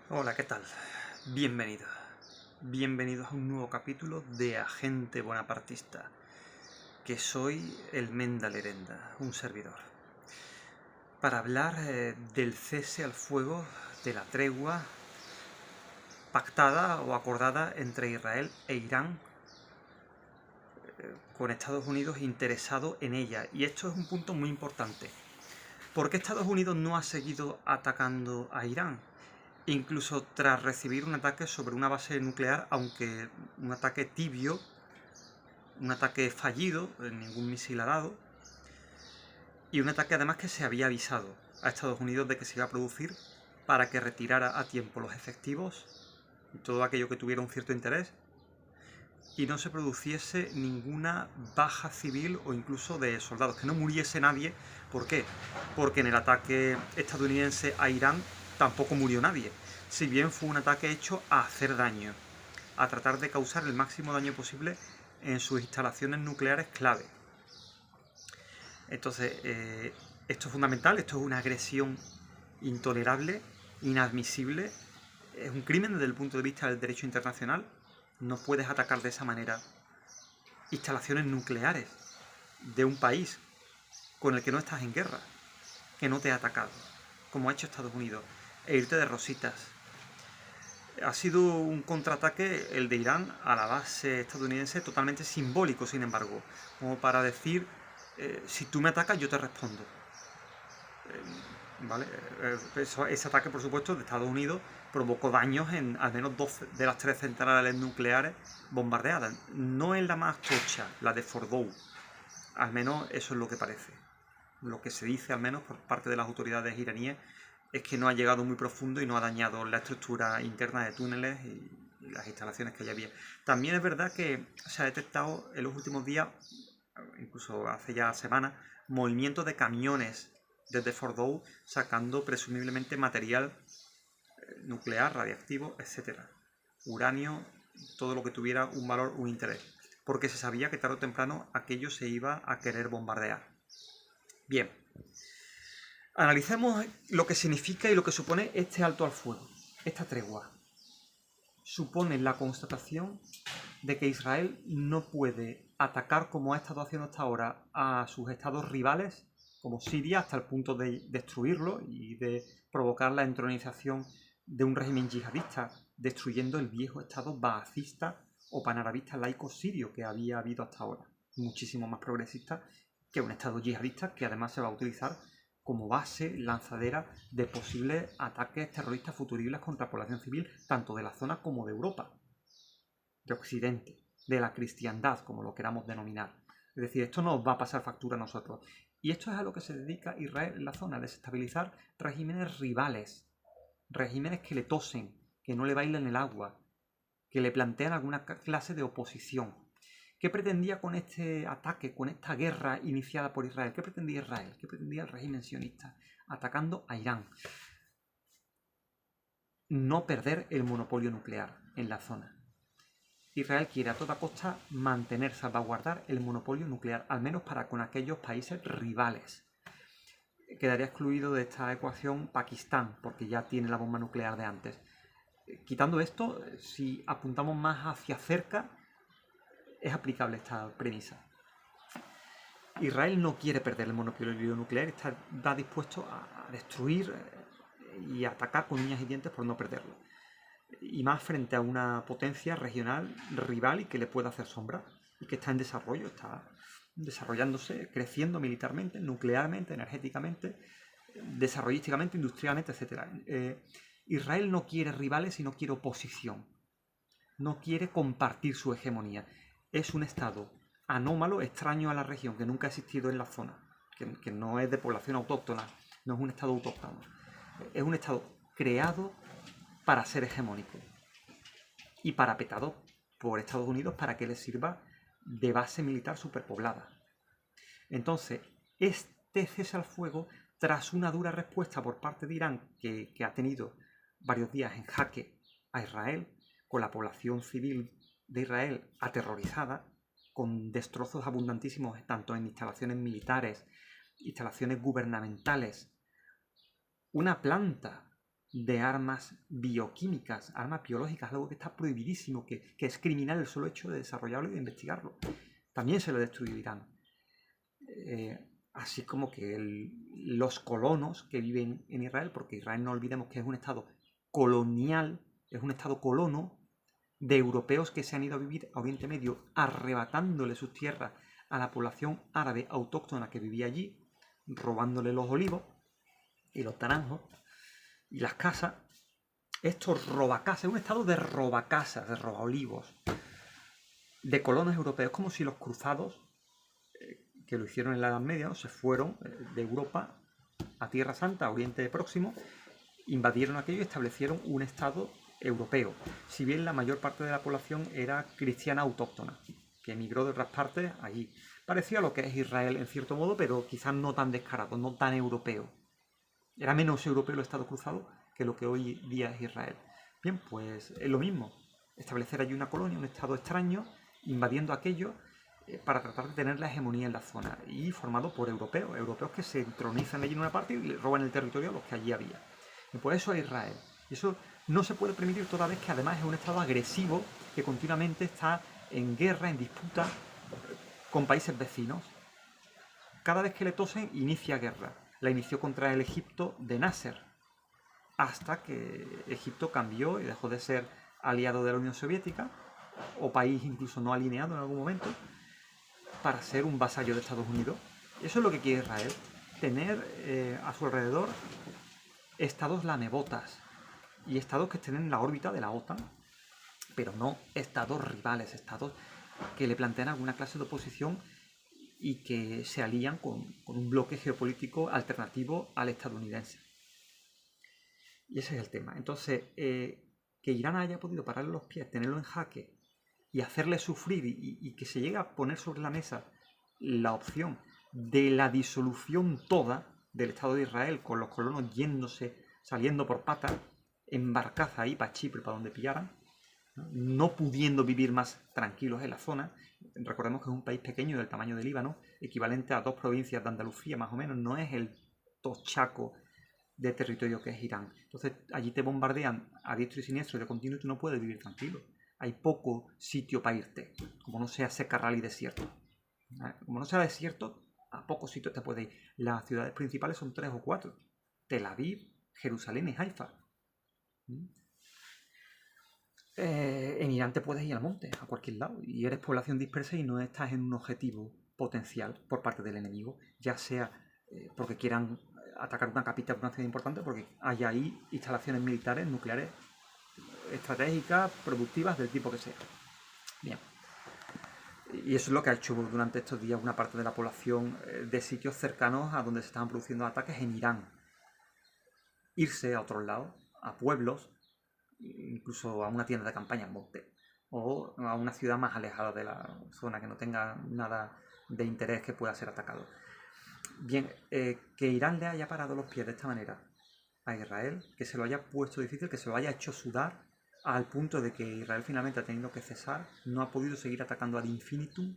Hola, ¿qué tal? Bienvenido. Bienvenidos a un nuevo capítulo de Agente Bonapartista, que soy el Menda Lerenda, un servidor. Para hablar del cese al fuego, de la tregua pactada o acordada entre Israel e Irán, con Estados Unidos interesado en ella. Y esto es un punto muy importante. ¿Por qué Estados Unidos no ha seguido atacando a Irán? Incluso tras recibir un ataque sobre una base nuclear, aunque un ataque tibio, un ataque fallido, ningún misil ha dado, y un ataque además que se había avisado a Estados Unidos de que se iba a producir para que retirara a tiempo los efectivos y todo aquello que tuviera un cierto interés y no se produciese ninguna baja civil o incluso de soldados, que no muriese nadie. ¿Por qué? Porque en el ataque estadounidense a Irán tampoco murió nadie, si bien fue un ataque hecho a hacer daño, a tratar de causar el máximo daño posible en sus instalaciones nucleares clave. Entonces, esto es fundamental, esto es una agresión intolerable, inadmisible, es un crimen desde el punto de vista del derecho internacional. No puedes atacar de esa manera instalaciones nucleares de un país con el que no estás en guerra, que no te ha atacado, como ha hecho Estados Unidos, e irte de rositas. Ha sido un contraataque, el de Irán, a la base estadounidense, totalmente simbólico, sin embargo, como para decir, si tú me atacas, yo te respondo. ¿Vale? Ese ataque, por supuesto, de Estados Unidos provocó daños en al menos 2 de las 3 centrales nucleares bombardeadas. No en la más tocha, la de Fordow. Al menos eso es lo que parece. Lo que se dice, al menos por parte de las autoridades iraníes, es que no ha llegado muy profundo y no ha dañado la estructura interna de túneles y las instalaciones que ya había. También es verdad que se ha detectado en los últimos días, incluso hace ya semanas, movimientos de camiones desde Fordow sacando presumiblemente material nuclear, radiactivo, etcétera. Uranio, todo lo que tuviera un valor, un interés. Porque se sabía que tarde o temprano aquello se iba a querer bombardear. Bien, analicemos lo que significa y lo que supone este alto al fuego, esta tregua. Supone la constatación de que Israel no puede atacar como ha estado haciendo hasta ahora a sus estados rivales, como Siria, hasta el punto de destruirlo y de provocar la entronización de un régimen yihadista, destruyendo el viejo estado baacista o panarabista laico sirio que había habido hasta ahora, muchísimo más progresista que un estado yihadista que además se va a utilizar como base lanzadera de posibles ataques terroristas futuribles contra la población civil, tanto de la zona como de Europa, de Occidente, de la cristiandad, como lo queramos denominar. Es decir, esto nos va a pasar factura a nosotros. Y esto es a lo que se dedica Israel en la zona, a desestabilizar regímenes rivales, regímenes que le tosen, que no le bailan el agua, que le plantean alguna clase de oposición. ¿Qué pretendía con este ataque, con esta guerra iniciada por Israel? ¿Qué pretendía Israel? ¿Qué pretendía el régimen sionista? Atacando a Irán. No perder el monopolio nuclear en la zona. Israel quiere a toda costa mantener, salvaguardar el monopolio nuclear, al menos para con aquellos países rivales. Quedaría excluido de esta ecuación Pakistán, porque ya tiene la bomba nuclear de antes. Quitando esto, si apuntamos más hacia cerca, es aplicable esta premisa. Israel no quiere perder el monopolio nuclear, está dispuesto a destruir y a atacar con uñas y dientes por no perderlo. Y más frente a una potencia regional rival y que le pueda hacer sombra y que está en desarrollo, está desarrollándose, creciendo militarmente, nuclearmente, energéticamente, desarrollísticamente, industrialmente, etc. Israel no quiere rivales y no quiere oposición, no quiere compartir su hegemonía. Es un estado anómalo, extraño a la región, que nunca ha existido en la zona, que no es de población autóctona, no es un estado autóctono. Es un estado creado para ser hegemónico y parapetado por Estados Unidos para que les sirva de base militar superpoblada. Entonces, este cese al fuego, tras una dura respuesta por parte de Irán, que ha tenido varios días en jaque a Israel, con la población civil de Israel aterrorizada, con destrozos abundantísimos tanto en instalaciones militares, instalaciones gubernamentales, una planta de armas bioquímicas, armas biológicas, algo que está prohibidísimo, que es criminal el solo hecho de desarrollarlo y de investigarlo. También se lo destruyó Irán. Así como que los colonos que viven en Israel, porque Israel no olvidemos que es un estado colonial, es un estado colono de europeos que se han ido a vivir a Oriente Medio arrebatándole sus tierras a la población árabe autóctona que vivía allí, robándole los olivos y los naranjos y las casas. Estos robacasas, es un estado de robacasas, de robaolivos, de colonos europeos, como si los cruzados que lo hicieron en la Edad Media, ¿no? Se fueron de Europa a Tierra Santa, a Oriente Próximo, invadieron aquello y establecieron un estado europeo, si bien la mayor parte de la población era cristiana autóctona, que emigró de otras partes allí. Parecía a lo que es Israel en cierto modo, pero quizás no tan descarado, no tan europeo. Era menos europeo el estado cruzado que lo que hoy día es Israel. Bien, pues es lo mismo, establecer allí una colonia, un estado extraño, invadiendo aquello para tratar de tener la hegemonía en la zona, y formado por europeos que se entronizan allí en una parte y le roban el territorio a los que allí había. Y por eso es Israel. Y eso no se puede permitir toda vez que además es un estado agresivo que continuamente está en guerra, en disputa con países vecinos. Cada vez que le tosen, inicia guerra. La inició contra el Egipto de Nasser, hasta que Egipto cambió y dejó de ser aliado de la Unión Soviética, o país incluso no alineado en algún momento, para ser un vasallo de Estados Unidos. Y eso es lo que quiere Israel, tener a su alrededor estados lamebotas y estados que estén en la órbita de la OTAN, pero no estados rivales, estados que le plantean alguna clase de oposición y que se alían con un bloque geopolítico alternativo al estadounidense. Y ese es el tema. Entonces, que Irán haya podido pararle los pies, tenerlo en jaque y hacerle sufrir y que se llegue a poner sobre la mesa la opción de la disolución toda del Estado de Israel, con los colonos yéndose, saliendo por patas, en barcaza ahí para Chipre, para donde pillaran, no pudiendo vivir más tranquilos en la zona. Recordemos que es un país pequeño del tamaño de Líbano, equivalente a 2 provincias de Andalucía más o menos, no es el tochaco de territorio que es Irán. Entonces allí te bombardean a diestro y siniestro de continuo y tú no puedes vivir tranquilo. Hay poco sitio para irte, como no sea secarral y desierto. Como no sea desierto, a pocos sitios te puedes ir. Las ciudades principales son 3 o 4. Tel Aviv, Jerusalén y Haifa. En Irán te puedes ir al monte, a cualquier lado, y eres población dispersa y no estás en un objetivo potencial por parte del enemigo, ya sea porque quieran atacar una capital, una ciudad importante, porque hay ahí instalaciones militares, nucleares, estratégicas, productivas, del tipo que sea. Bien. Y eso es lo que ha hecho durante estos días una parte de la población de sitios cercanos a donde se estaban produciendo ataques en Irán. Irse a otros lados, a pueblos, incluso a una tienda de campaña en monte, o a una ciudad más alejada de la zona que no tenga nada de interés que pueda ser atacado. Bien, que Irán le haya parado los pies de esta manera a Israel, que se lo haya puesto difícil, que se lo haya hecho sudar al punto de que Israel finalmente ha tenido que cesar, no ha podido seguir atacando ad infinitum,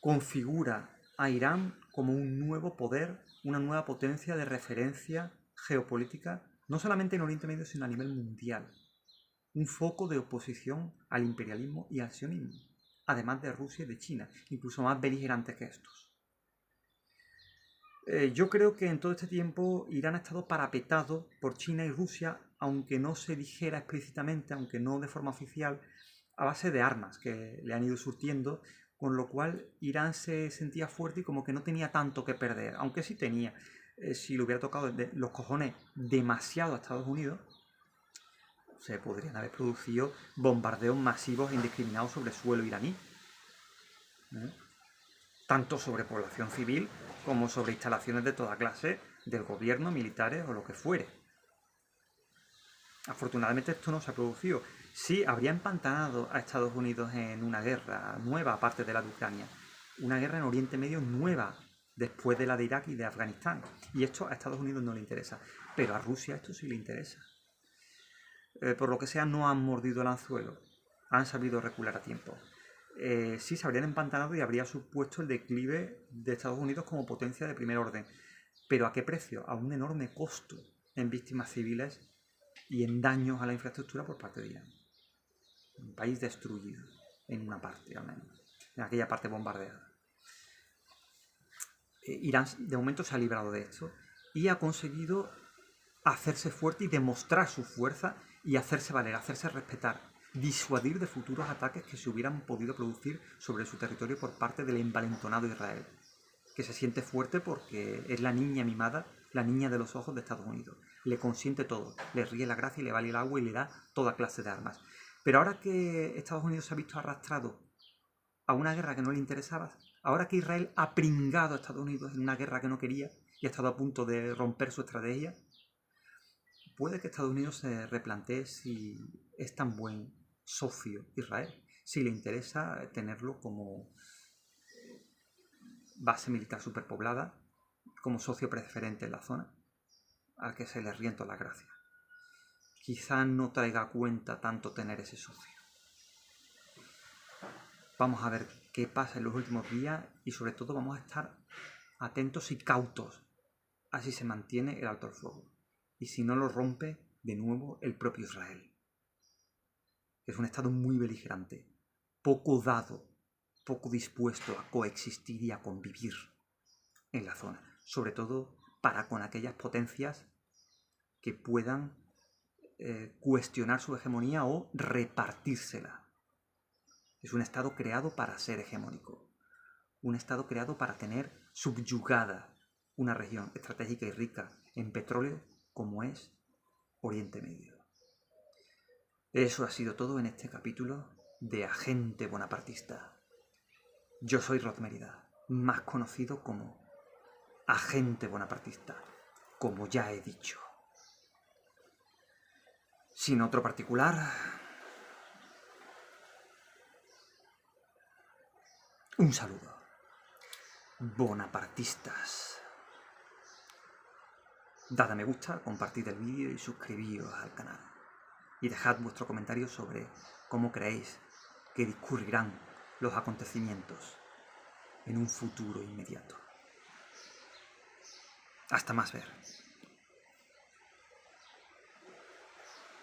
configura a Irán como un nuevo poder, una nueva potencia de referencia geopolítica, no solamente en Oriente Medio, sino a nivel mundial. Un foco de oposición al imperialismo y al sionismo, además de Rusia y de China, incluso más beligerantes que estos. Yo creo que en todo este tiempo Irán ha estado parapetado por China y Rusia, aunque no se dijera explícitamente, aunque no de forma oficial, a base de armas que le han ido surtiendo, con lo cual Irán se sentía fuerte y como que no tenía tanto que perder, aunque sí tenía. Si le hubiera tocado los cojones demasiado a Estados Unidos, se podrían haber producido bombardeos masivos e indiscriminados sobre suelo iraní. Tanto sobre población civil como sobre instalaciones de toda clase del gobierno, militares o lo que fuere. Afortunadamente esto no se ha producido. Sí, habría empantanado a Estados Unidos en una guerra nueva, aparte de la de Ucrania. Una guerra en Oriente Medio nueva, después de la de Irak y de Afganistán. Y esto a Estados Unidos no le interesa. Pero a Rusia esto sí le interesa. Por lo que sea, no han mordido el anzuelo. Han sabido recular a tiempo. Sí se habrían empantanado y habría supuesto el declive de Estados Unidos como potencia de primer orden. ¿Pero a qué precio? A un enorme costo en víctimas civiles y en daños a la infraestructura por parte de Irán. Un país destruido, en una parte al menos, en aquella parte bombardeada. Irán de momento se ha librado de esto y ha conseguido hacerse fuerte y demostrar su fuerza y hacerse valer, hacerse respetar, disuadir de futuros ataques que se hubieran podido producir sobre su territorio por parte del envalentonado Israel, que se siente fuerte porque es la niña mimada, la niña de los ojos de Estados Unidos. Le consiente todo, le ríe la gracia y le vale el agua y le da toda clase de armas. Pero ahora que Estados Unidos se ha visto arrastrado a una guerra que no le interesaba, ahora que Israel ha pringado a Estados Unidos en una guerra que no quería y ha estado a punto de romper su estrategia, puede que Estados Unidos se replantee si es tan buen socio Israel, si le interesa tenerlo como base militar superpoblada, como socio preferente en la zona, al que se le riento la gracia. Quizá no traiga a cuenta tanto tener ese socio. Vamos a ver qué pasa en los últimos días y sobre todo vamos a estar atentos y cautos a si se mantiene el alto el fuego y si no lo rompe de nuevo el propio Israel. Es un estado muy beligerante, poco dado, poco dispuesto a coexistir y a convivir en la zona, sobre todo para con aquellas potencias que puedan cuestionar su hegemonía o repartírsela. Es un estado creado para ser hegemónico, un estado creado para tener subyugada una región estratégica y rica en petróleo como es Oriente Medio. Eso ha sido todo en este capítulo de Agente Bonapartista. Yo soy Rod Mérida, más conocido como Agente Bonapartista, como ya he dicho. Sin otro particular, un saludo. Bonapartistas. Dad a me gusta, compartid el vídeo y suscribíos al canal. Y dejad vuestro comentario sobre cómo creéis que discurrirán los acontecimientos en un futuro inmediato. Hasta más ver.